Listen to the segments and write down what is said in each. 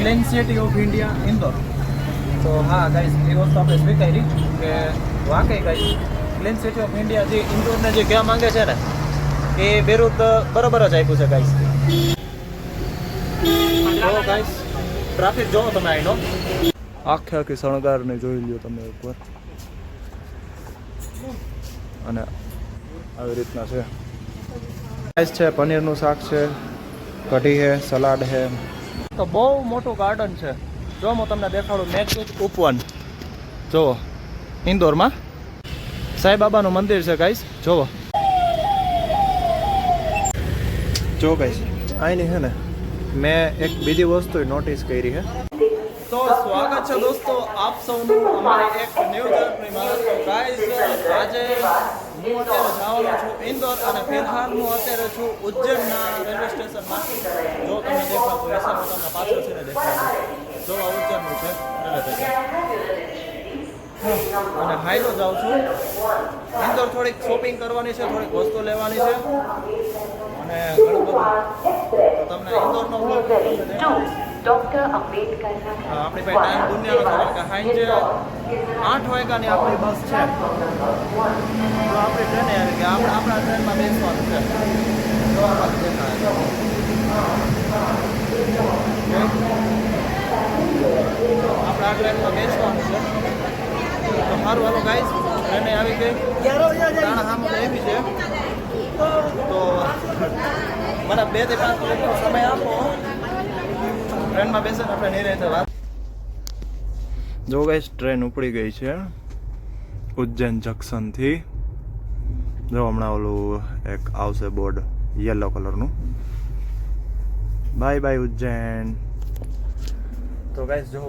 Clean city of India Indore. તો હા guys, એ વસ્તુ આપણે સ્વીકારી કે વાકઈ guys clean city of India જે ઇન્દોરને જે કહેવા માંગે છે ને એ બેરુત બરોબર જ આપ્યું છે ગાઈસ. તો ગાઈસ ટ્રાફિક જોવો તમે અહીંનો આખી શણગારને જોઈ લ્યો તમે એકવાર. અને આવી રીતના છે ગાઈસ. છે પનીરનું શાક છે, કઢી છે, સલાડ છે. તો બહુ મોટું ગાર્ડન છે. જો હું તમને દેખાડું મેઘદૂત ઉપવન જોવો ઇન્દોરમાં. સાંઈબાબાનું મંદિર છે ગાઈસ, જોવો. જો ગાઈસ અહીંની છે ને મેં એક બીજી વસ્તુ નોટિસ કરી છે. તો સ્વાગત છે દોસ્તો આપ સૌનું અમારી એક ન્યૂ જર્નીમાં. તો ગાઈસ આજે હું અત્યારે જવાનો છું ઇન્દોર અને ફિલહાલ હું અત્યારે છું ઉજ્જૈનના રેલવે સ્ટેશનમાં. જો તમને દેખાતું હશે, હું તમને પાછળ છે ને દેખાડું. જો આ ઉજ્જૈનનું છે રેલવે સ્ટેશન અને હાઈલો જાઉં છું. ઇન્દોર થોડીક શોપિંગ કરવાની છે, થોડીક વસ્તુ લેવાની છે અને ઘણું બધું. તો તમને ઇન્દોરનો બ્લોગ ડોક્ટર અંબેડકર આપણી પાસે ટાઈમ દુનિયાનો છે કે સાંજે 8 વાગ્યાની આપણી બસ છે. તો આપણી ટ્રેને આવી ગઈ. આપણે આપણા ટ્રેનમાં બેસવાનું છે. જો આપણે દેખાય આપણા ટ્રેનમાં બેસવાનું છે. તો સારું હાલો ગાઈસ, ટ્રેને આવી ગઈ. તાણા સામે આવી છે. તો મને 2 થી 5 મિનિટનો સમય આપો. ટ્રેનમાં બેસે ને આપણે નહીં રહેતા વાત. જો ગાઈસ ટ્રેન ઉપડી ગઈ છે ઉજ્જૈન જંકશનથી. જો હમણાં ઓલું એક આવશે બોર્ડ યલો કલરનું, બાય બાય ઉજ્જૈન. તો ગાઈસ જો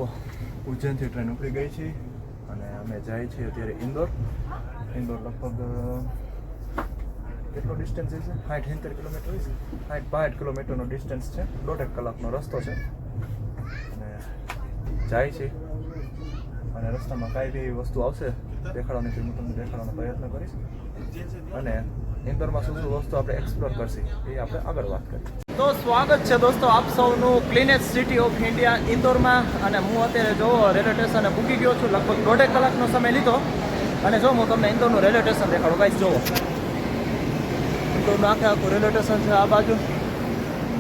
ઉજ્જૈનથી ટ્રેન ઉપડી ગઈ છે અને અમે જાય છીએ અત્યારે ઇન્દોર. ઇન્દોર લગભગ કેટલો ડિસ્ટન્સ છે? 60-70 કિલોમીટર છે. 60-62 કિલોમીટરનો ડિસ્ટન્સ છે. 1.5 કલાકનો રસ્તો છે અને જાય છે. અને રસ્તામાં કાંઈ બી વસ્તુ આવશે દેખાડવાની તો હું તમને દેખાડવાનો પ્રયત્ન કરીશ. અને ઇન્દોરમાં શું શું વસ્તુ આપણે એક્સપ્લોર કરશી એ આપણે આગળ વાત કરીએ. તો સ્વાગત છે દોસ્તો આપ સૌનું ક્લીનેસ્ટ સિટી ઓફ ઇન્ડિયા ઇન્દોરમાં. અને હું અત્યારે જો રેલવે સ્ટેશને પૂકી ગયો છું. લગભગ 1.5 કલાકનો સમય લીધો. અને જો હું તમને ઇન્દોરનું રેલવે સ્ટેશન દેખાડું ગાઈસ. જોવો ઇન્દોરનું આખું રેલવે સ્ટેશન છે આ બાજુ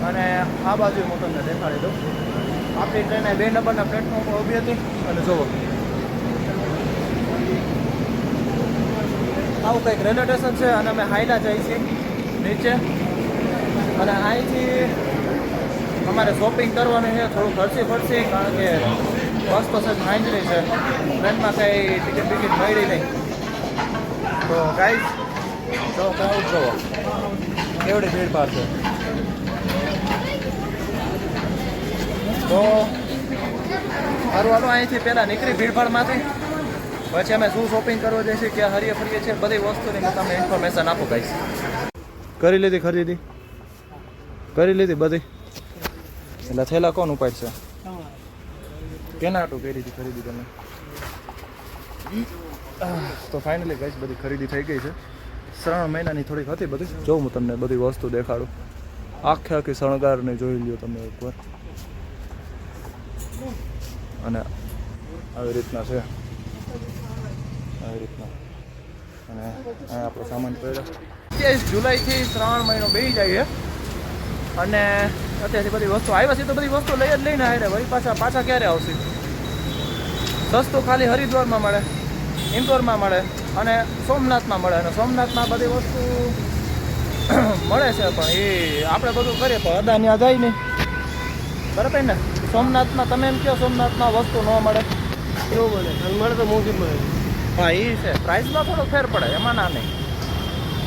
અને આ બાજુ હું તમને દેખાડી દઉં. આપણી ટ્રેન 2 નંબરના પ્લેટફોર્મ પર ઊભી હતી. અને જુઓ આવું કંઈક રેલવે સ્ટેશન છે. અને અમે હાઈલા જઈએ છીએ નીચે. અને અહીંથી અમારે શોપિંગ કરવાની છે. થોડું ખર્ચી પડશે કારણ કે બસ તો સજ હાંજરી છે. ટ્રેનમાં કંઈ ટિકિટ બિકિટ મળી નહીં. તો ગાઈસ જો ક્રાઉડ જોવો કેવડી ભીડભાડ છે. તો સારું હાલો અહીંથી પહેલાં નીકળી ભીડભાડમાંથી. પછી અમે શું શોપિંગ કરવા જઈએ છીએ, ક્યાં હરીએ ફરીએ છીએ, બધી વસ્તુની હું તમને ઇન્ફોર્મેશન આપું ગાઈસ. કરી લીધી ખરીદી? કરી લીધી બધી? એટલે થેલા કોણ ઉપાડશે? કેના આટું કરી હતી ખરીદી તમે? તો ફાઇનલી ગાઈસ બધી ખરીદી થઈ ગઈ છે. 3 મહિનાની થોડીક હતી બધી. જો હું તમને બધી વસ્તુ દેખાડું. આખી શણગારને જોઈ લ્યો તમે એકવાર. અને આવી રીતના છે, આવી રીતના. અને અહીંયા આપણો સામાન પડ્યો. 23 જુલાઈથી 3 મહિનો બેસી જાય છે. અને અત્યારથી બધી વસ્તુ આવ્યા છે તો બધી વસ્તુ લઈ જ લઈને આવે. વળી પાછા ક્યારે આવશે? સસ્તું ખાલી હરિદ્વારમાં મળે, ઇન્દોરમાં મળે અને સોમનાથમાં મળે. અને સોમનાથમાં બધી વસ્તુ મળે છે પણ એ આપણે બધું કરીએ પણ અદા ત્યાં જાય નહીં. બરાબર ને? સોમનાથમાં તમે એમ કહો સોમનાથમાં વસ્તુ ન મળે એવું બોલે. મળે તો મોંઘી મળે. હા એ છે, પ્રાઇસમાં થોડો ફેર પડે, એમાં ના નહીં.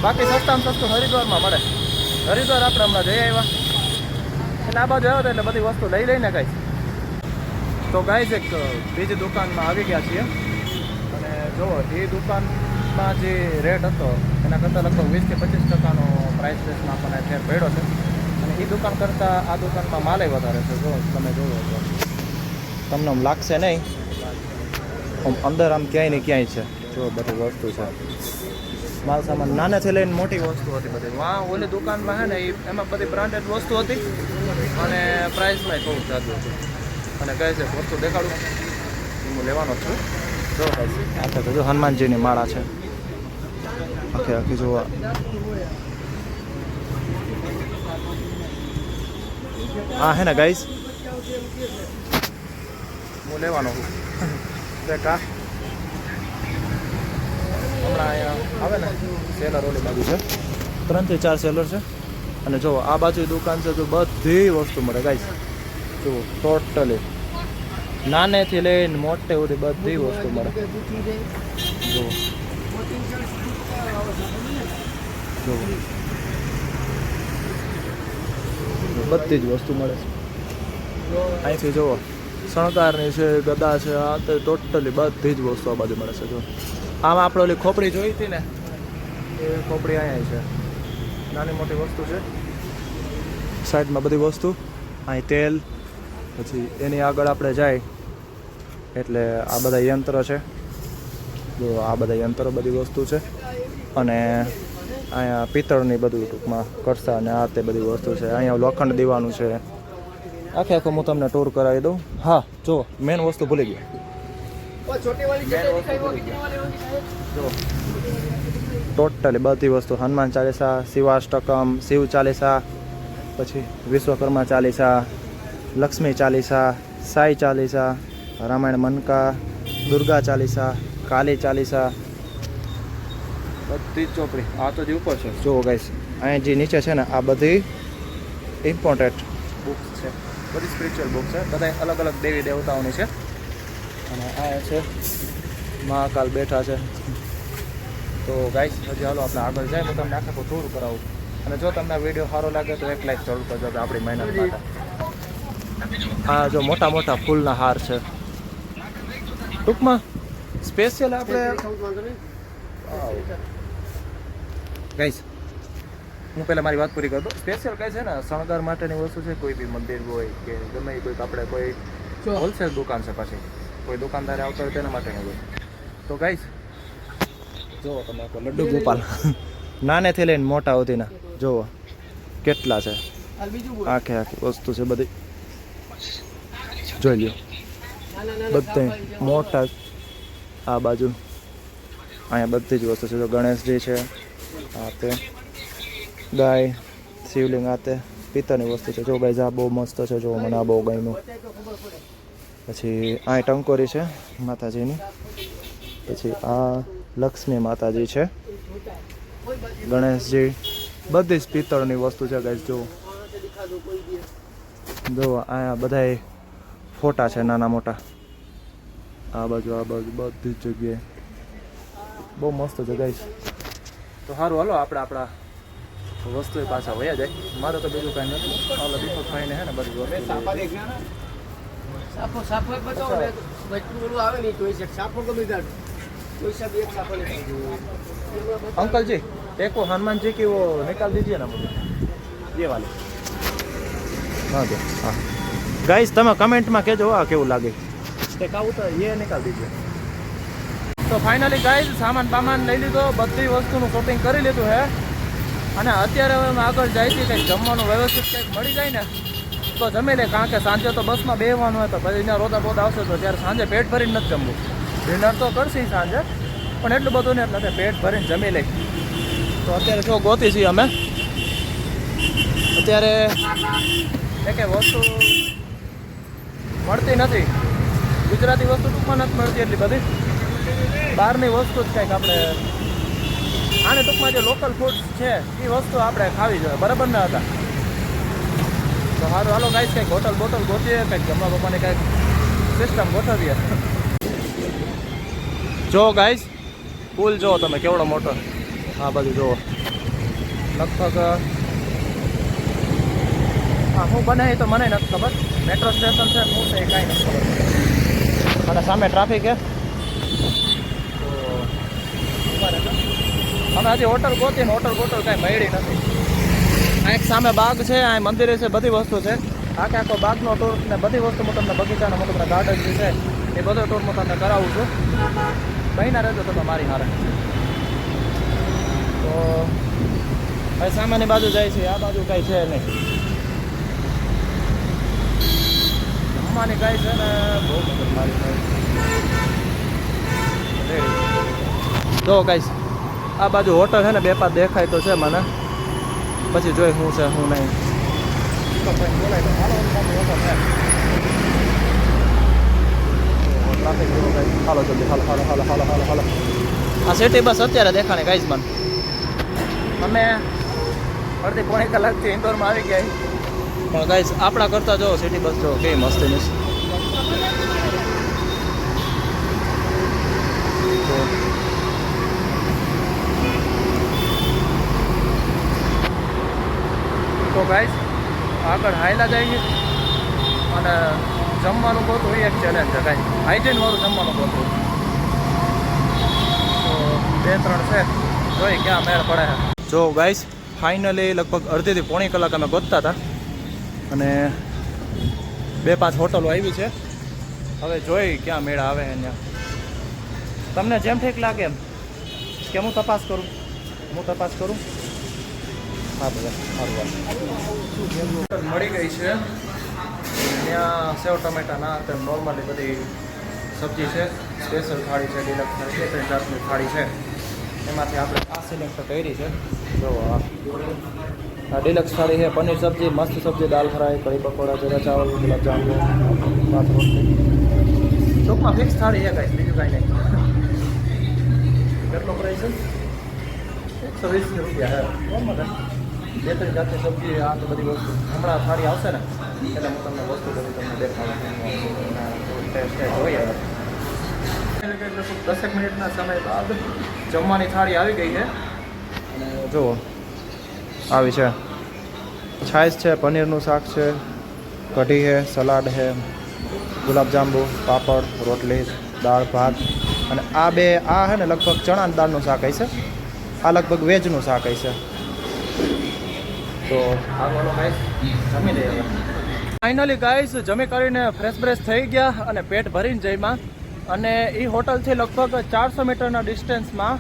બાકી સસ્તામાં સસ્તું હરિદ્વારમાં મળે. હરિદ્વાર આપણે હમણાં જઈ આવ્યા એટલે આ બાજુ આવ્યો એટલે બધી વસ્તુ લઈ લઈને ગાઈસ. તો ગાઈસ એક બીજી દુકાનમાં આવી ગયા છીએ. અને જુઓ એ દુકાનમાં જે રેટ હતો એના કરતાં લગભગ 20-25% પ્રાઇસ રેસમાં આપણને ફેર પડ્યો છે. અને એ દુકાન કરતાં આ દુકાનમાં માલે વધારે છે. જો તમે જોવો તો તમને આમ લાગશે નહીં, આમ અંદર આમ ક્યાંય ને ક્યાંય છે. જો બધી વસ્તુ છે, માલ સામાન નાનેથી લઈને મોટી વસ્તુ હતી બધી. વાં ઓલી દુકાનમાં છે ને એમાં બધી બ્રાન્ડેડ વસ્તુ હતી અને પ્રાઇસમાં થોડું જાજુ હતું. અને કહે છે વસ્તુ દેખાડું હું લેવાનો જ છું. જો આખે જો હનુમાનજીની માળા છે આખે આખી જોવા. હા હે ને ગાઈસ હું લેવાનો છું કા હમણાં અહીંયા આવે ને સેલર ઓલી બાજુ છે 3 થી 4 સેલર છે. અને જો આ બાજુ દુકાન છે તો બધી વસ્તુ મળે ગાઈસ. જો ટોટલી નાનેથી લઈને મોટે સુધી બધી વસ્તુ મળે. જો જો બધી જ વસ્તુ મળે છે અહીંથી. જુઓ શણગારની છે, ગદા છે, આ તો ટોટલી બધી જ વસ્તુ આ બાજુ મળે છે. જો આમાં આપણે ઓલી ખોપડી જોઈ હતી ને એ ખોપડી અહીંયા છે. નાની મોટી વસ્તુ છે સાઈડમાં બધી વસ્તુ. અહીં તેલ, પછી એની આગળ આપણે જાય એટલે આ બધા યંત્ર છે. જો આ બધા યંત્રો બધી વસ્તુ છે. અને અહીંયા પિત્તળની બધું ટૂંકમાં કરસા અને આ તે બધી વસ્તુ છે. અહીંયા લોખંડ દીવાનું છે. આખે આખું હું તમને ટૂર કરાવી દઉં. હા જો મેન વસ્તુ ભૂલી ગયો. જો ટોટલી બધી વસ્તુ હનુમાન ચાલીસા, શિવાષ્ટકમ, શિવ ચાલીસા, પછી વિશ્વકર્મા ચાલીસા, લક્ષ્મી ચાલીસા, સાઈ ચાલીસા, રામાયણ મનકા, દુર્ગા ચાલીસા, કાલી ચાલીસા, બધી જ ચોપડી. આ તો જે ઉપર છે જુઓ ગાઈસ, અહીંયા જે નીચે છે ને આ બધી ઇમ્પોર્ટન્ટ બુક્સ છે, બધી સ્પિરિચ્યુઅલ બુક છે. બધા અલગ અલગ દેવી દેવતાઓની છે. અને આ છે મહાકાલ બેઠા છે. તો ગાઈસ હજી હાલો આપણે આગળ જાય તો તમને આખા ટૂર કરાવું. અને જો તમને વિડીયો સારો લાગે તો એક લાઈક જરૂર કરજો આપણી મહેનત માટે. આ જો મોટા મોટા ફૂલના હાર છે. ટૂંકમાં સ્પેશિયલ આપણે ગાઈસ હું પહેલાં મારી વાત પૂરી કરતો. સ્પેશિયલ કઈ છે ને શણગાર માટેની વસ્તુ છે. કોઈ બી મંદિર હોય કે ગમે એ કોઈક આપણે કોઈ હોલસેલ દુકાન છે, પછી કોઈ દુકાનદારે આવતા હોય તેના માટેની હોય. તો ગાઈસ જુઓ તમે લડ્ડુ ગોપાલ નાનેથી લઈને મોટા સુધીના જુઓ કેટલા છે. આખે આખી વસ્તુ છે બધી જોઈ લ્યો. બધે મોટા આ બાજુ અહીંયા બધી જ વસ્તુ છે. જો ગણેશજી છે, આ તે ગાય, શિવલિંગ, આ તે પિત્તળની વસ્તુ છે. જો ગાઈઝ આ બહુ મસ્ત છે. જો મને આ બહુ ગમ્યું. પછી આ ટંકોરી છે માતાજીની. પછી આ લક્ષ્મી માતાજી છે, ગણેશજી, બધી જ પિત્તળની વસ્તુ છે ગાઈઝ. જો અહીંયા બધા ફોટા છે નાના મોટા. આ બાજુ બધી જ જગ્યાએ બહુ મસ્ત છે ગાઈઝ. તો સારું હાલો આપણે આપણા વસ્તુ પાછા વયા જાય. મારે તો બીજું કાંઈ નથી. હાલો દીપક ખાઈને હે ને બધી વસ્તુ अंकल जी एक वो हनुमान जी की वो निकाल दीजिए ना मुझे, ये वाले. हाँ तो हाँ गाइस તમે કમેન્ટમાં કહેજો આ કેવું લાગે. એક આવું તો ये निकाल दीजिए. તો ફાઇનલી ગાઈસ સામાન બામાન લઈ લીધો, બધી વસ્તુનું શોપિંગ કરી લીધું હે. અને અત્યારે હવે અમે આગળ જાય છે કંઈક જમવાનું વ્યવસ્થિત કંઈક મળી જાય ને તો જમી લે. કારણ કે સાંજે તો બસમાં બેસવાનું હોય તો પછી અહીંયા રોદા બોદા આવશે તો ત્યારે સાંજે પેટ ભરીને નથી જમવું. ડિનર તો કરશી સાંજે પણ એટલું બધું ને એટલે પેટ ભરીને જમી લઈ. તો અત્યારે જો ગોતી છીએ અમે. અત્યારે એક વસ્તુ મળતી નથી. ગુજરાતી વસ્તુ ટૂંકમાં નથી મળતી એટલી બધી. બહારની વસ્તુ જ કંઈક આપણે આને ટૂંકમાં જે લોકલ ફૂડ છે એ વસ્તુ આપણે ખાવી જોઈએ. બરાબર ને હતા? તો સારું હાલો ગાઈસ કંઈક હોટલ બોટલ ગોતીએ, કંઈક જમવા બમવાની કંઈક સિસ્ટમ ગોઠવીએ. જો ગાઈસ પુલ જુઓ તમે કેવડો મોટો. આ બાજુ જુઓ લગભગ હા હું બનાવી તો મને નથી ખબર. મેટ્રો સ્ટેશન છે શું છે એ કાંઈ નથી ખબર. અને સામે ટ્રાફિક છે તો અમે હજી હોટલ ગોતીને હોટલ કાંઈ મળી નથી. આ એક સામે બાગ છે, આ મંદિરે છે, બધી વસ્તુ છે. આખે આખો બાગનો ટૂર ને બધી વસ્તુ હું તમને બગીચાનો મોટો બધા ગાર્ડન જે છે એ બધો ટૂર હું તમને કરાવું છું. મહિના રહેજો તમે મારી હારે. તો હવે સામાની બાજુ જાય છે, આ બાજુ કાંઈ છે નહીં. જમવાની કાંઈ છે ને બહુ મગજ મારી થાય. જો ગાઈસ આ બાજુ હોટલ છે ને 2-5 દેખાય તો છે મને, પછી જોઈ શું છે શું નહીં. તો કંઈ બોલાય તો હાલો હોટલ છે. ટ્રાફિક જેવો ગાઈસ, હાલો જલ્દી હાલો હાલો હાલો હાલો હાલો હાલો. આ સિટી બસ અત્યારે દેખાણે ગાઈસ મને. અમે અડધી પોણી કલાકથી ઇન્દોરમાં આવી ગયા પણ ગાઈસ આપણા કરતા જો સિટી બસ જો કેવી મસ્તી છે. તો ગાઈસ આગળ હાઈલા જાય અને જમવાનું ગોતવું એ એક ચેલેન્જ છે ગાઈસ. હાઇજીનવાળું જમવાનું ગોતવું. તો 2-3 છે જોઈ ક્યાં મેળ પડે છે. જો ગાઈસ ફાઇનલી લગભગ અડધીથી પોણી કલાક અમે ગોતતા હતા અને 2-5 હોટલો આવી છે. હવે જોઈ ક્યાં મેળ આવે અહીંયા. તમને જેમ ઠીક લાગે એમ કે હું તપાસ કરું. હા બધા સારું મળી ગઈ છે. ત્યાં સેવ ટમેટા ના તો નોર્મલી બધી સબ્જી છે. સ્પેશિયલ થાળી છે, ડિલક્સ થાળી છે, 3 જાતની થાળી છે. એમાંથી આપણે આ સિલેક્ટ કરી છે. જો આ ડિલક્સ થાળી છે. પનીર સબ્જી, મસ્ત સબ્જી, દાલ ફ્રાય, કઢી પકોડા, જીરા ચાવલ, ગુલાબજાંબુ, ભાત રોટલી. ટૂંકમાં ફિક્સ થાળી છે કાંઈ, બીજું કાંઈ નહીં. કેટલો પ્રાઇસ છે? 120 રૂપિયા છે. નોર્મલ છે. 2-3 જાતની સબ્જી, આ તો બધી વસ્તુ હમણાં થાળી આવશે ને એટલે હું તમને વસ્તુ બધી તમને દેખાડું. ટેસ્ટ જોઈએ 10 મિનિટના સમય બાદ જમવાની થાળી આવી ગઈ છે. અને જુઓ આવી છે. છાશ છે, પનીરનું શાક છે, કઢી છે, સલાડ છે, ગુલાબજાંબુ, પાપડ, રોટલી, દાળ ભાત. અને આ બે આ છે ને લગભગ ચણાની દાળનું શાક હશે. આ લગભગ વેજનું શાક હશે. તો આગળ ગાઈસ જમી લઈએ હવે. ફાઇનલી ગાઈસ જમી કરીને ફ્રેશ થઈ ગયા અને પેટ ભરીને જઈમાં. અને એ હોટલથી લગભગ 400 મીટરના ડિસ્ટન્સમાં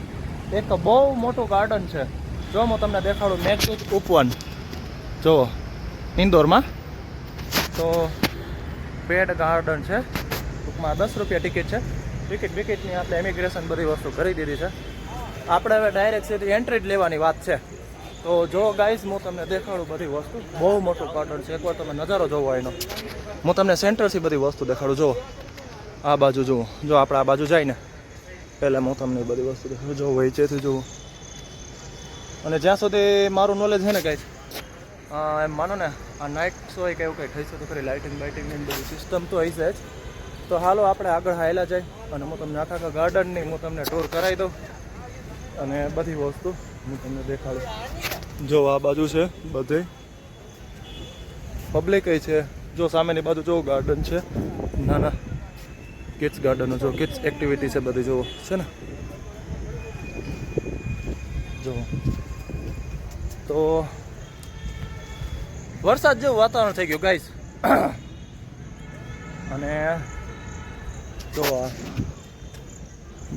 એક બહુ મોટું ગાર્ડન છે. જો હું તમને દેખાડું, મેઘદૂત ઉપવન જુઓ ઇન્દોરમાં. તો પેડ ગાર્ડન છે. ટૂંકમાં 10 રૂપિયા ટિકિટ છે. ટિકિટની આપણે ઇમિગ્રેશન બધી વસ્તુ કરી દીધી છે. આપણે હવે ડાયરેક્ટ સીધી એન્ટ્રી જ લેવાની વાત છે. તો જો ગાઈસ હું તમને દેખાડું બધી વસ્તુ. બહુ મોટું ગાર્ડન છે. એકવાર તમે નજારો જોવો એનો. હું તમને સેન્ટરથી બધી વસ્તુ દેખાડું. જુઓ આ બાજુ જુઓ. જો આપણે આ બાજુ જાય ને પહેલાં હું તમને બધી વસ્તુ દેખાડું. જો વહીચેથી જુઓ. અને જ્યાં સુધી મારું નોલેજ છે ને ગાઈસ, એમ માનો ને આ નાઇટ શો કે એવું કંઈ થઈ શકે તો ખરી. લાઇટિંગની બધી સિસ્ટમ તો હશે જ. તો હાલો આપણે આગળ હાયલા જાય અને હું તમને આખા ગાર્ડનની હું તમને ટૂર કરાવી દઉં અને બધી વસ્તુ હું તમને દેખાડું. જો આ બાજુ છે બધે પબ્લિક છે. જો સામેની બાજુ જો ગાર્ડન છે નાના કિડ્સ ગાર્ડનો. જો કિડ્સ એક્ટિવિટી છે બધી જુઓ છે ને. જો તો વરસાદ જેવું વાતાવરણ થઈ ગયું ગાઈસ. અને જો આ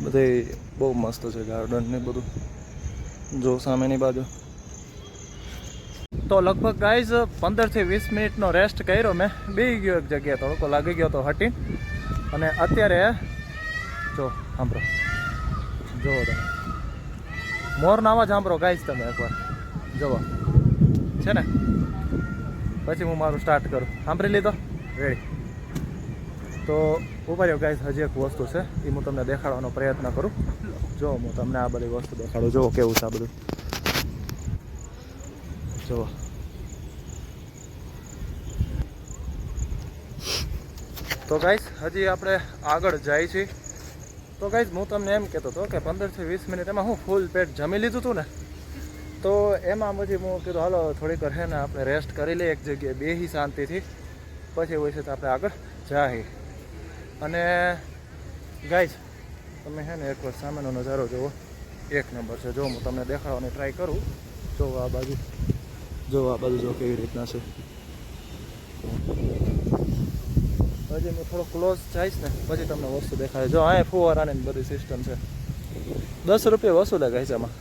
બધી બહુ મસ્ત છે ગાર્ડન ને બધું. જો સામેની બાજુ તો લગભગ ગાઈઝ 15 થી 20 મિનિટનો રેસ્ટ કર્યો મેં. બેસી ગયો એક જગ્યાએ, તડકો લાગી ગયો તો હટી. અને અત્યારે જો સાંભળો, જુઓ તમે મોરનો અવાજ સાંભળો ગાઈઝ તમે એકવાર. જુઓ છે ને. પછી હું મારું સ્ટાર્ટ કરું. સાંભળી લીધો? રેડી. તો ઉપર ગાઈઝ હજી એક વસ્તુ છે એ હું તમને દેખાડવાનો પ્રયત્ન કરું. જો હું તમને આ બધી વસ્તુ દેખાડું. જુઓ કેવું છે આ બધું. જુઓ તો ગાઈઝ હજી આપણે આગળ જાય છીએ. તો ગાઈઝ હું તમને એમ કહેતો હતો કે 15 થી 20 મિનિટ એમાં હું ફૂલ પેટ જમી લીધું હતું ને. તો એમાં પછી હું કીધું હાલો થોડીક વાર છે ને આપણે રેસ્ટ કરી લઈએ એક જગ્યાએ બેસી શાંતિથી. પછી હોય છે તો આપણે આગળ જાય. અને ગાઈઝ તમે છે ને એકવાર સામેનો નજારો જુઓ. એક નંબર છે. જો હું તમને દેખાડવાની ટ્રાય કરું. જો આ બાજુ જો કેવી રીતના છે. હજી હું થોડો ક્લોઝ જઈશ ને પછી તમને વસ્તુ દેખાય. જો અહીંયા ફુવારાની બધી સિસ્ટમ છે. 10 રૂપિયા વસૂલે ગાઈસ આમાં.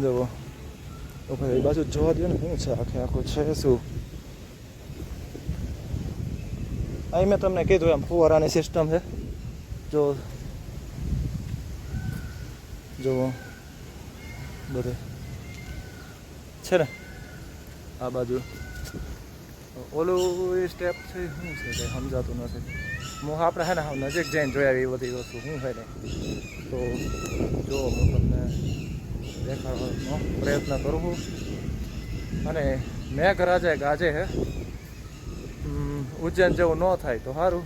જુઓ તો ભાઈ એ બાજુ જોવા દો ને શું છે આખે આખું છે શું. અહીં મેં તમને કીધું એમ ફુવારાની સિસ્ટમ છે. જો બધે છે ને આ બાજુ. ઓલું સ્ટેપ છે શું છે કંઈ સમજાતું નથી. હું આપણે છે ને નજીક જઈને જોઈ આવી એ બધી વસ્તુ શું છે ને. તો જો હું તમને દેખાડવાનો પ્રયત્ન કરું છું. અને મેઘરાજે ગાજે હે. ઉજ્જૈન જેવું ન થાય તો સારું.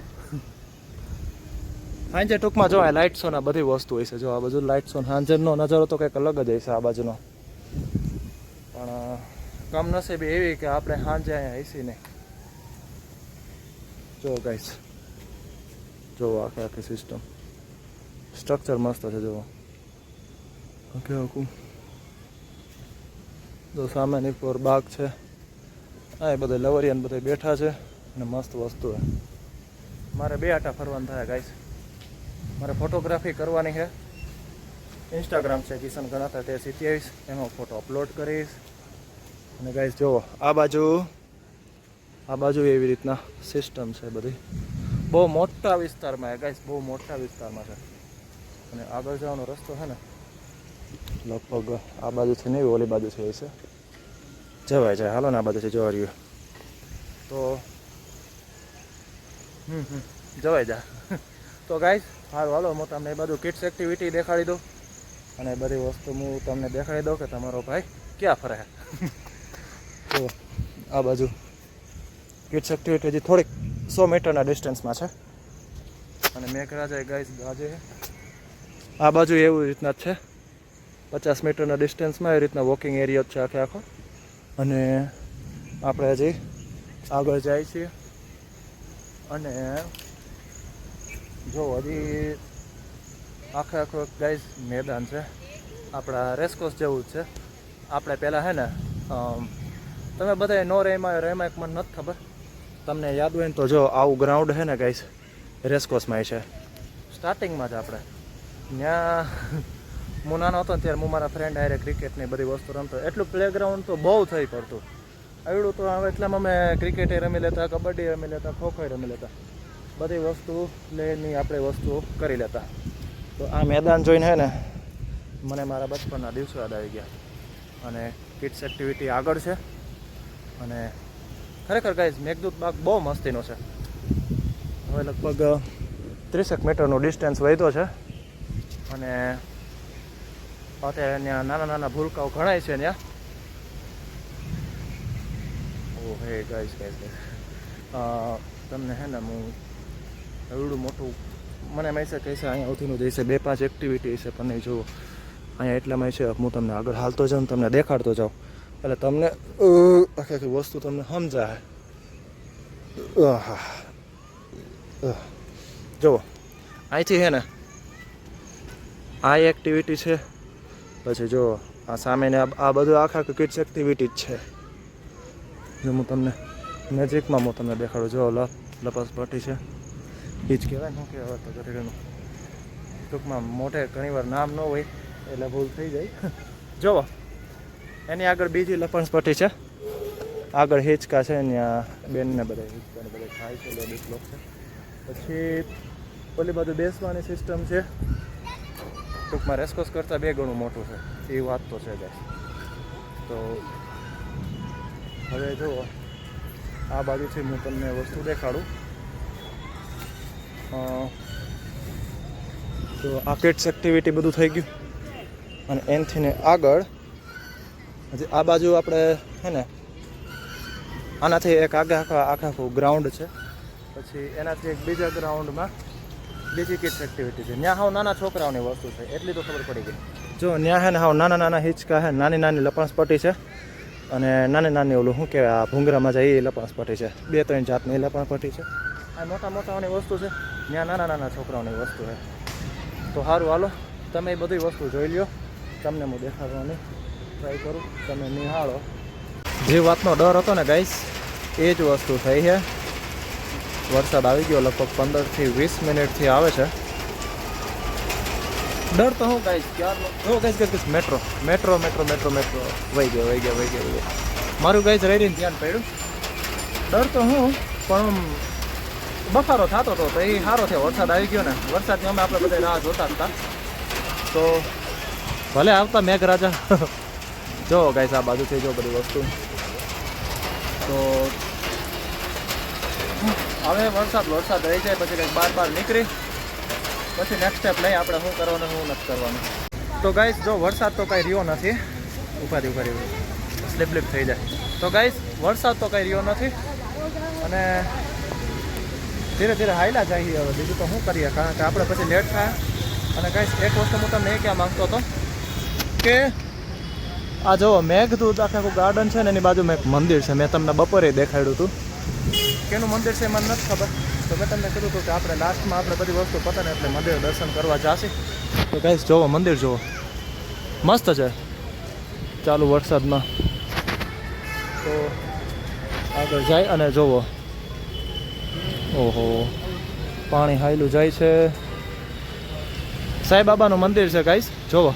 સાંજે ટૂંકમાં જો આ લાઇટ શોના બધી વસ્તુ હોય છે. જો આ બધું લાઇટ શો સાંજનો નજારો તો કંઈક અલગ જ હોય છે આ બાજુનો. પણ કમનસીબી એવી કે આપણે સાંજે અહીંયા હસી નહીં. જો ગાઈસ જો આખી સિસ્ટમ સ્ટ્રક્ચર મસ્ત છે. જો આખું જો સામેની પર બાગ છે. આ બધા લવરિયાન બધા બેઠા છે અને મસ્ત વસ્તુ છે. મારે 2 આટા ફરવાનું થાય ગાઈસ. મારે ફોટોગ્રાફી કરવાની છે. ઇન્સ્ટાગ્રામ છે કિશન ગણાતા તે 27 એનો ફોટો અપલોડ કરીશ. અને ગાઈસ જુઓ આ બાજુ એવી રીતના સિસ્ટમ છે બધી. બહુ મોટા વિસ્તારમાં ગાઈસ, બહુ મોટા વિસ્તારમાં છે. અને આગળ જવાનો રસ્તો છે ને લગભગ આ બાજુથી નહીં ઓલી બાજુથી હોય છે. જવાય જાય હાલો ને આ બાજુથી જવા રહ્યું તો જવાય જા. તો ગાઈસ સારું હાલો હું તમને એ બધું કિડ્સ એક્ટિવિટી દેખાડી દઉં અને બધી વસ્તુ હું તમને દેખાડી દઉં કે તમારો ભાઈ ક્યાં ફરે. તો આ બાજુ કિડ્સ એક્ટિવિટી હજી થોડીક 100 મીટરના ડિસ્ટન્સમાં છે. અને મેઘરાજા ગાઈસ ગાજે આ બાજુ એવી રીતના જ છે. 50 મીટરના ડિસ્ટન્સમાં એ રીતના વોકિંગ એરિયા જ છે આખો. અને આપણે હજી આગળ જાય છીએ. અને જો હજી આખો ગાઈસ મેદાન છે. આપણા રેસકોર્સ જેવું જ છે. આપણે પહેલાં છે ને તમે બધા નો રેમાય કે મને નથી ખબર. તમને યાદ હોય ને તો જો આવું ગ્રાઉન્ડ છે ને ગાઈસ રેસકોર્સમાં છે. સ્ટાર્ટિંગમાં જ આપણે ત્યાં હું નાનો હતો ને ત્યારે હું મારા ફ્રેન્ડ હારે ક્રિકેટની બધી વસ્તુ રમતો. એટલું પ્લેગ્રાઉન્ડ તો બહુ થઈ પડતું. આવડું તો હવે એટલામાં અમે ક્રિકેટે રમી લેતા, કબડ્ડી રમી લેતા, ખોખો રમી લેતા. બધી વસ્તુ લઈને આપણે વસ્તુઓ કરી લેતા. તો આ મેદાન જોઈને હે ને મને મારા બચપનના દિવસો યાદ આવી ગયા. અને કિડ્સ એક્ટિવિટી આગળ છે. અને ખરેખર ગાઈસ મેઘદૂત બાગ બહુ મસ્તીનો છે. હવે લગભગ 30 મીટરનું ડિસ્ટન્સ વધ્યો છે. અને અત્યારે ત્યાં નાના ભૂલકાઓ ઘણાય છે ત્યાં. ઓ હે ગાઈસ તમને હે ને હું એવડું મોટું મને એમ છે કહે છે અહીંયા આવતીનું જઈશે 2-5 એક્ટિવિટી છે. પણ નહીં જુઓ અહીંયા એટલામાં છે. હું તમને આગળ હાલતો જાઉં તમને દેખાડતો જાઉં એટલે તમને આખી વસ્તુ તમને સમજાય. જુઓ અહીંથી હે ને આ એક્ટિવિટી છે. પછી જો આ સામેને આ બધું આખા કિડ્સ એક્ટિવિટી જ છે. જો હું તમને નજીકમાં હું તમને દેખાડું. જો લપસપટ્ટી છે એ જ કહેવાય. શું કહેવાય તો ઘરેનું ટૂંકમાં મોઢે ઘણીવાર નામ ન હોય એટલે ભૂલ થઈ જાય. જુઓ એની આગળ બીજી લપસપટ્ટી છે. આગળ હિંચકા છે ત્યાં બેનને બધા હિંચકાને બધા ખાય છે. લેડીઝ લોક છે. પછી ઓલી બાજુ બેસવાની સિસ્ટમ છે. ટૂંકમાં રેસકોર્સ કરતાં 2 ગણું મોટું છે એ વાત તો છે ગાઈસ. તો હવે જુઓ આ બાજુથી હું તમને વસ્તુ દેખાડું. તો આ કિડ્સ એક્ટિવિટી બધું થઈ ગયું. અને એનથી ને આગળ હજી આ બાજુ આપણે છે ને આનાથી એક આખા ગ્રાઉન્ડ છે. પછી એનાથી એક બીજા ગ્રાઉન્ડમાં બીજી કિડ્સ એક્ટિવિટી છે. ત્યાં હાવ નાના છોકરાઓની વસ્તુ છે એટલી તો ખબર પડી ગઈ. જો ત્યાં છે ને હાવ નાના હિંચકા છે. નાની લપસપટ્ટી છે. અને નાની ઓલું શું કહેવાય આ ભૂંગરામાં જાય એ લપસપટ્ટી છે. 2-3 જાતની લપસપટ્ટી છે. આ મોટાઓની વસ્તુ છે. ત્યાં નાના છોકરાઓની વસ્તુ છે. તો સારું હાલો તમે એ બધી વસ્તુ જોઈ લ્યો. તમને હું દેખાડવાની ટ્રાય કરું. તમે નિહાળો. જે વાતનો ડર હતો ને ગાઈસ એ જ વસ્તુ થઈ છે. વરસાદ આવી ગયો. લગભગ 15 થી 20 મિનિટથી આવે છે. ડર તો હું ગાઈસ ક્યારનો જો ગાઈસ મેટ્રો વહી ગયો. મારું ગાઈસ રહીને ધ્યાન પડ્યું. ડર તો હું પણ બફારો થતો હતો તો એ સારો થયો, વરસાદ આવી ગયો ને. વરસાદની અમે આપણે બધા રાહ જોતા હતા. તો ભલે આવતા મેઘરાજા. જો ગાઈસ આ બાજુથી જો બધી વસ્તુ. તો હવે વરસાદ રહી જાય પછી કંઈક બહાર નીકળી પછી નેક્સ્ટ સ્ટેપ લઈ આપણે શું કરવાનું શું નથી કરવાનું. તો ગાઈસ જો વરસાદ તો કાંઈ રહ્યો નથી. ઉભા સ્લીપ થઈ જાય. તો ગાઈસ વરસાદ તો કાંઈ રહ્યો નથી અને ધીરે ધીરે હાલ્યા જઈએ. હવે બીજું તો શું કરીએ, કારણ કે આપણે પછી લેટ થાય. અને ગાઈસ એક વસ્તુ હું તમને એ કહેવા માંગતો હતો કે આ જો મેઘદૂત આખું ગાર્ડન છે ને એની બાજુમાં એક મંદિર છે. મેં તમને બપોરે દેખાડ્યું હતું. કેનું મંદિર છે મને નથી ખબર. તો મેં તમને કીધું હતું કે આપણે લાસ્ટમાં આપણે બધી વસ્તુ પતે ને એટલે મંદિર દર્શન કરવા જશે. તો ગાઈસ જોવો મંદિર જુઓ, મસ્ત છે ચાલુ વરસાદમાં. તો આગળ જાય અને જોવો, ઓહો પાણી હાયલું જાય છે. સાંઈ બાબાનું મંદિર છે ગાઈસ, જોવો.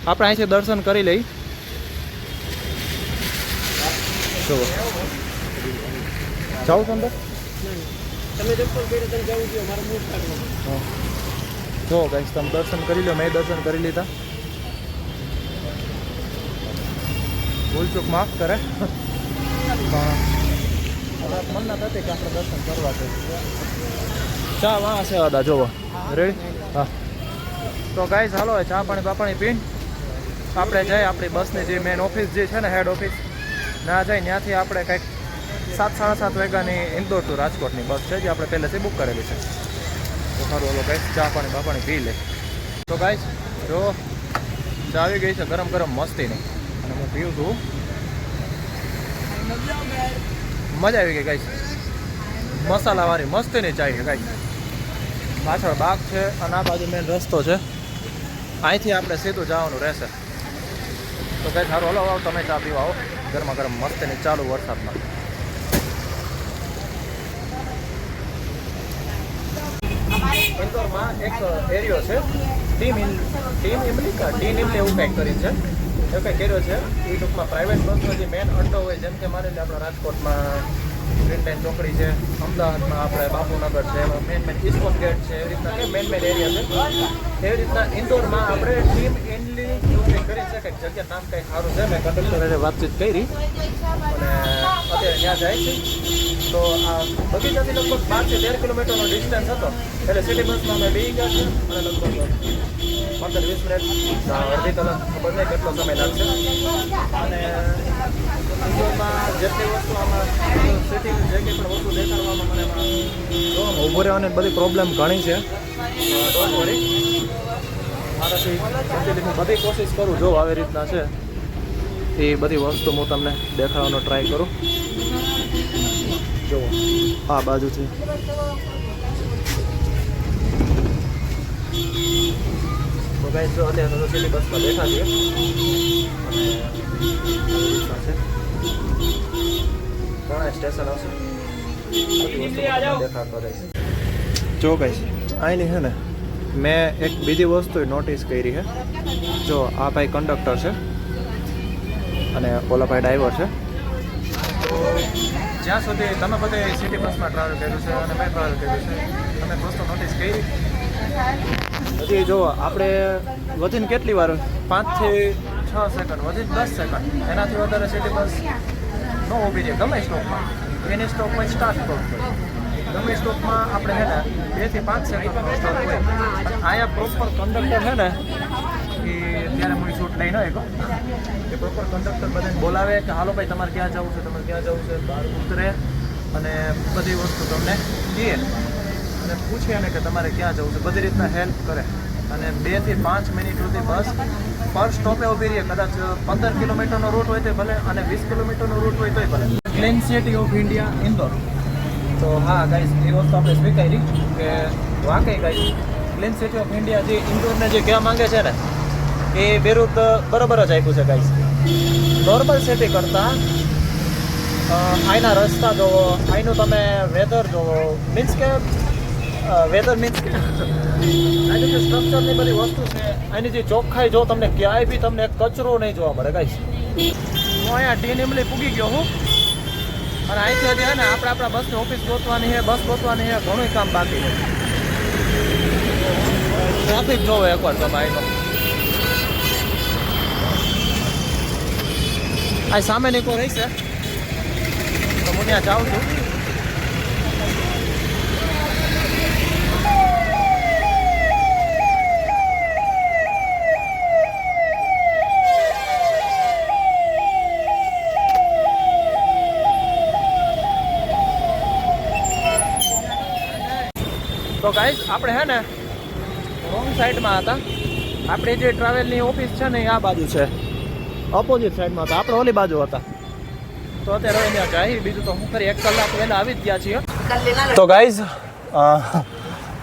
આપણે અહીંથી દર્શન કરી લઈ. જોવો જાઉં છો અંદર? જો ગાઈસ તમે દર્શન કરી લો, મેં દર્શન કરી લીધા. ભૂલચૂક માફ કરે પણ મન ના થતી કે આપણે દર્શન કરવા છે. ચા વાં છે અદા જોવો. રેડી? હા. તો ગાઈસ હાલો ચા પાણી પીને આપણે જઈએ આપણી બસની જે મેઇન ઓફિસ જે છે ને હેડ ઓફિસ ના જાય. ત્યાંથી આપણે કંઈક 7-7:30 વાગ્યાની ઇન્દોર ટુ રાજકોટની બસ છે જે આપણે પહેલેથી બુક કરેલી છે. તો સારું હાલો ગાઈસ ચા પાણી પી લે. તો ગાઈસ જો ચા આવી ગઈ છે ગરમ મસ્તીની અને હું પીવું છું. મજા આવી ગઈ ગાઈસ, મસાલાવાળી મસ્તીની ચાય છે ગાઈસ. પાછળ બાગ છે અને આ બાજુ મેન રસ્તો છે. અહીંથી આપણે સીધું જવાનું રહેશે. તો ગાઈસ સારું હલો આવો તમે ચા પીવા આવો ગરમ મસ્તીની ચાલુ વરસાદમાં. ઇન્દોરમાં એક એરિયો છે ટીમ ઇમલી એવું કંઈક કરી છે. એવું કંઈક કર્યો છે એ ટૂંકમાં પ્રાઇવેટ બસનો જે મેન અડ્ડો હોય, જેમ કે માની લે આપણા રાજકોટમાં ગ્રીન લાઇન ચોકડી છે, અમદાવાદમાં આપણે બાપુનગર છે, મેન ઇસ્કોન ગેટ છે, એવી રીતના કે મેન એરિયા છે. એવી રીતના ઇન્દોરમાં આપણે ટીમ ઇમલી એવું કંઈક કરી છે. કંઈક જગ્યા નામ કંઈક સારું છે. મેં કંડક્ટરે વાતચીત કરી અને અત્યારે ત્યાં જાય છે. તો આ બગીચાથી લગભગ 5 થી 13 કિલોમીટરનો ડિસ્ટન્સ હતો. એટલે સિટી બસમાં અમે બેસી ગયા છે અને લગભગ 15-20 મિનિટ અડધી કલાક ખબર નહીં કેટલો સમય લાગશે. અને ઇન્દોરમાં જેટલી વસ્તુ આમાં સિટીની જે કંઈ પણ વસ્તુ દેખાડવામાં મને એમાં ઊભો રહેવાની બધી પ્રોબ્લેમ ઘણી છે. ડોન્ટ વરી, મારાથી હું બધી કોશિશ કરું જો આવી રીતના છે એ બધી વસ્તુ હું તમને દેખાડવાનો ટ્રાય કરું. જો આ બાજુથી તો ગાઈસ જો અત્યારે તો સિટી બસમાં બેઠા છીએ અને ઘણા સ્ટેશન આવશે દેખાડતો રહીશ. જો ગાઈસ અહીંની છે ને મેં એક બીજી વસ્તુ નોટિસ કરી છે. જો આ ભાઈ કંડક્ટર છે અને ઓલા ભાઈ ડ્રાઈવર છે. જ્યાં સુધી તમે બધે સિટી બસમાં ટ્રાવેલ કર્યું છે અને મેં ટ્રાવેલ કર્યું છે, તમે વસ્તુ નોટિસ કરી હજી જો આપણે વધીને કેટલી વાર 5 થી 6 સેકન્ડ વધીને 10 સેકન્ડ એનાથી વધારે સિટી બસ ન ઊભી રહે ગમે સ્ટોપમાં. એની સ્ટોપ હોય સ્ટાર્ટ સ્ટોપ હોય, ગમે સ્ટોપમાં આપણે છે ને 2 થી 5 સેકન્ડનો સ્ટોપ હોય. અહીંયા પ્રોપર કંડક્ટર છે ને એ ત્યારે હું શૂટ લઈ ન શકો એ પ્રોપર કંડક્ટર બધાને બોલાવે કે હાલો ભાઈ તમારે ક્યાં જવું છે, બહાર ઉતરે અને બધી વસ્તુ તમને કહે અને પૂછે ને કે તમારે ક્યાં જવું છે, બધી રીતના હેલ્પ કરે. અને 2 થી 5 મિનિટ સુધી બસ પર સ્ટોપે ઊભી રહીએ. કદાચ 15 કિલોમીટરનો રૂટ હોય તો ભલે અને 20 કિલોમીટરનો રૂટ હોય તોય ભલે. Clean city of India Indore. તો હા ગાઈસ એ વસ્તુ આપણે સ્વીકારી કે વાકઈ guys clean city of India જે ઇન્દોરને જે કહેવા માંગે છે ને એ બિરુદ બરાબર જ આપ્યું છે ગાઈસ. નોર્મલ સિટી કરતાં અહીંના રસ્તા જોવો, અહીંનું તમે વેધર જોવો, મીન્સ કે વેધર મીન્સ કે અહીંની જે સ્ટ્રક્ચરની બધી વસ્તુ છે, અહીંની જે ચોખ્ખાઈ જો તમને ક્યાંય બી તમને કચરો નહીં જોવા મળે ગાઈસ. હું અહીંયા ટીન ઇમલી પૂગી ગયો હું અને અહીંથી હજી હે ને આપણા બસની ઓફિસ ગોતવાની છે, બસ ગોતવાની છે, ઘણું કામ બાકી છે. ટ્રાફિક જોવો એકવાર તમે અહીંનો. આ સામે નીકો રહી છે તો હું ત્યાં જાઉં છું. તો ગાઈસ આપણે હે ને રોંગ સાઈડમાં હતા. આપણી જે ટ્રાવેલની ઓફિસ છે ને એ આ બાજુ છે, ઓપોઝિટ સાઈડમાં હતા. આપણે ઓલી બાજુ હતા. તો અત્યારે અહીંયા જાય બીજું તો હું કરી 1 કલાક પહેલાં આવી જ ગયા છીએ. તો ગાઈઝ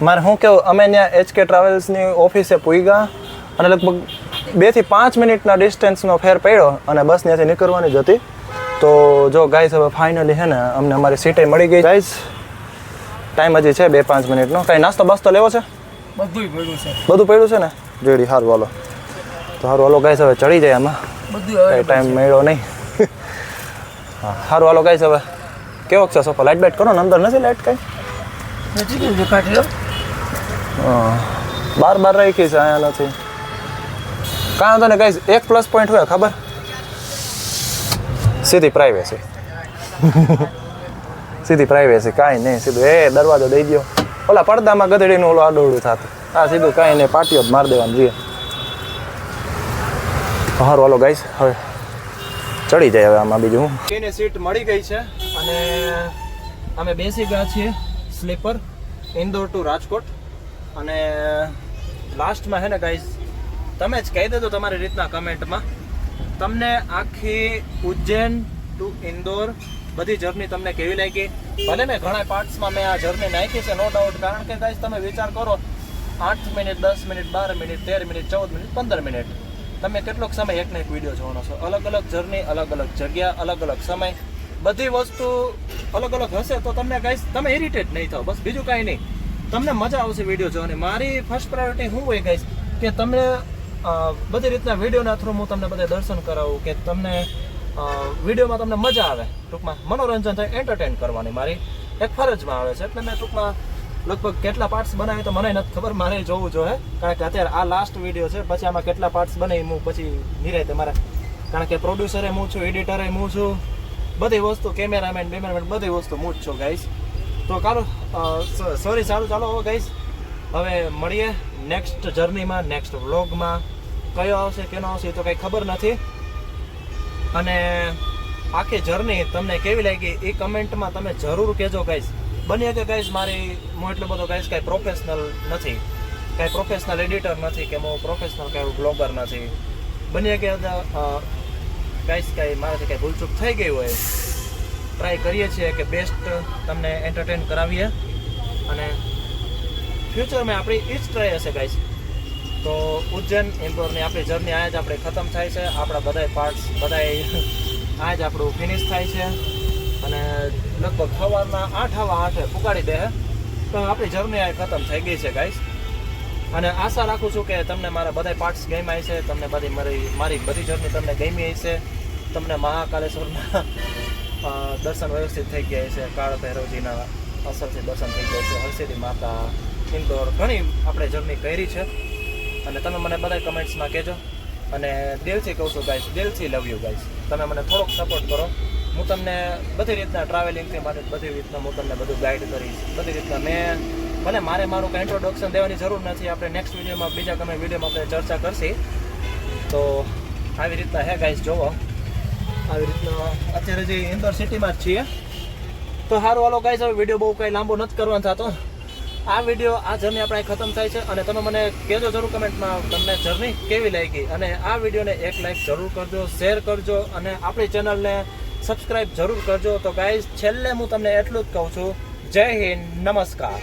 મારે શું કહું, અમે ત્યાં HK ટ્રાવેલ્સની ઓફિસે પૂગ્યા અને લગભગ 2 થી 5 મિનિટના ડિસ્ટન્સનો ફેર પડ્યો અને બસ ત્યાંથી નીકળવાની જ હતી. તો જો ગાઈઝ હવે ફાઇનલી છે ને અમને અમારી સીટે મળી ગઈ. ગાઈઝ ટાઈમ હજી છે 2-5 મિનિટનો. કાંઈ નાસ્તો બાસ્તો લેવો છે? બધું પડ્યું છે ને રેડી. સારું હાલો. તો સારું હાલો ગાઈઝ હવે ચડી જાય આમાં, કાંઈ ટાઈમ મળ્યો નહીં. હા સારું હાલો ગાઈઝ હવે કેવો છે સોફા? લાઇટ બાઇટ કરો ને, અંદર નથી લાઇટ કાંઈ? હા બાર રાખી છે, અહીંયા નથી કાંઈ વાંધો ને ગાઈઝ. એક પ્લસ પોઈન્ટ હોય ખબર, સીધી પ્રાઇવેસી. સીધી પ્રાઇવેસી, કાંઈ નહીં, સીધું એ દરવાજો દઈ દો. ઓલા પડદામાં ગધેડીનું ઓલું આડોડું થતું, આ સીધું કાંઈ નહીં, પાટીઓ જ મારી દેવાનું જોઈએ. સારું હાલો ગાઈસ હવે ચડી જાય હવે આમાં. બીજું એની સીટ મળી ગઈ છે અને અમે બેસી ગયા છીએ સ્લીપર ઇન્દોર ટુ રાજકોટ. અને લાસ્ટમાં છે ને ગાઈસ તમે જ કહી દેજો તમારી રીતના કમેન્ટમાં તમને આખી ઉજ્જૈન ટુ ઇન્દોર બધી જર્ની તમને કેવી લાગી. ભલે મેં ઘણા પાર્ટ્સમાં મેં આ જર્ની નાખી છે નો ડાઉટ, કારણ કે ગાઈસ તમે વિચાર કરો 8 minute 10 minute 12 minute 13 minute 14 minute 15 minute તમે કેટલોક સમય એકને એક વિડીયો જોવાનો છો. અલગ અલગ જર્ની, અલગ અલગ જગ્યા, અલગ અલગ સમય, બધી વસ્તુ અલગ અલગ હશે તો તમને ગાઈસ તમે ઇરિટેટ નહીં થાવ, બસ બીજું કાંઈ નહીં. તમને મજા આવશે વિડીયો જોવાની. મારી ફર્સ્ટ પ્રાયોરિટી શું હોય ગાઈસ કે તમે બધી રીતના વિડીયોના થ્રુ હું તમને બધા દર્શન કરાવું, કે તમને વિડીયોમાં તમને મજા આવે, ટૂંકમાં મનોરંજન થાય, એન્ટરટેન કરવાની મારી એક ફરજમાં આવે છે. એટલે મેં ટૂંકમાં લગભગ કેટલા પાર્ટ્સ બનાવે તો મને નથી ખબર, મારે જોવું જોઈએ. કારણ કે અત્યારે આ લાસ્ટ વિડીયો છે, પછી આમાં કેટલા પાર્ટ્સ બનાવી હું પછી નિરાતે મારે, કારણ કે પ્રોડ્યુસરે હું છું, એડિટરે હું છું, બધી વસ્તુ કેમેરામેન બધી વસ્તુ હું જ છું ગાઈસ. તો ચાલો સારું ચાલો ગાઈસ હવે મળીએ નેક્સ્ટ જર્નીમાં, નેક્સ્ટ વ્લોગમાં. કયો આવશે કેનો આવશે તો કંઈ ખબર નથી. અને આખી જર્ની તમને કેવી લાગી એ કમેન્ટમાં તમે જરૂર કહેજો ગાઈસ. બની કે ગાઈસ હું એટલો બધો ગાઈસ કાંઈ પ્રોફેશનલ નથી, કાંઈ પ્રોફેશનલ એડિટર નથી, કે હું પ્રોફેશનલ કાંઈ બ્લોગર નથી. બની કે ગાઈસ કાંઈ મારાથી કાંઈ ભૂલચૂક થઈ ગઈ હોય, ટ્રાય કરીએ છીએ કે બેસ્ટ તમને એન્ટરટેન કરાવીએ. અને ફ્યુચરમાં આપણી એ જ ટ્રાય હશે ગાઈસ. તો ઉજ્જૈન ઇન્દોરની આપણી જર્ની આ જ આપણે ખતમ થાય છે. આપણા બધાય પાર્ટ્સ બધાય આ જ આપણું ફિનિશ થાય છે. અને લગભગ સવારના 8 પુગાડી દે તો આપણી જર્ની આ ખતમ થઈ ગઈ છે ગાઈસ. અને આશા રાખું છું કે તમને મારા બધા પાર્ટ્સ ગમ્યા હશે, તમને બધી મારી બધી જર્ની તમને ગમી હશે. તમને મહાકાલેશ્વરના દર્શન વ્યવસ્થિત થઈ ગયા હશે, કાળ ભૈરવજીના અસરથી દર્શન થઈ ગયા છે, હરસિદ્ધિ માતા, ઇન્દોર, ઘણી આપણે જર્ની કરી છે. અને તમે મને બધા કમેન્ટ્સમાં કહેજો. અને દિલથી કહું છું ગાઈસ, દિલથી લવ યુ ગાઈસ. તમે મને થોડોક સપોર્ટ કરો, હું તમને બધી રીતના ટ્રાવેલિંગથી માટે બધી રીતના હું તમને બધું ગાઈડ કરીશ. બધી રીતના ભલે મારું કંઈ ઇન્ટ્રોડક્શન દેવાની જરૂર નથી. આપણે નેક્સ્ટ વિડીયોમાં બીજા ગમે વિડીયોમાં આપણે ચર્ચા કરશી. તો આવી રીતના હે ગાઈસ, જોવો આવી રીતના અત્યારે જે ઇન્દોર સિટીમાં જ છીએ. તો સારું હાલો ગાઈસ, હવે વિડીયો બહુ કંઈ લાંબો નથી કરવાનો થતો. આ વિડીયો આ જર્ની આપણે ખતમ થાય છે. અને તમે મને કહેજો જરૂર કમેન્ટમાં તમને જર્ની કેવી લાગી. અને આ વિડીયોને એક લાઈક જરૂર કરજો, શેર કરજો અને આપણી ચેનલને સબસ્ક્રાઈબ જરૂર કરજો. તો ગાઈઝ છેલ્લે હું તમને એટલું જ કહું છું, જય હિન્દ, નમસ્કાર.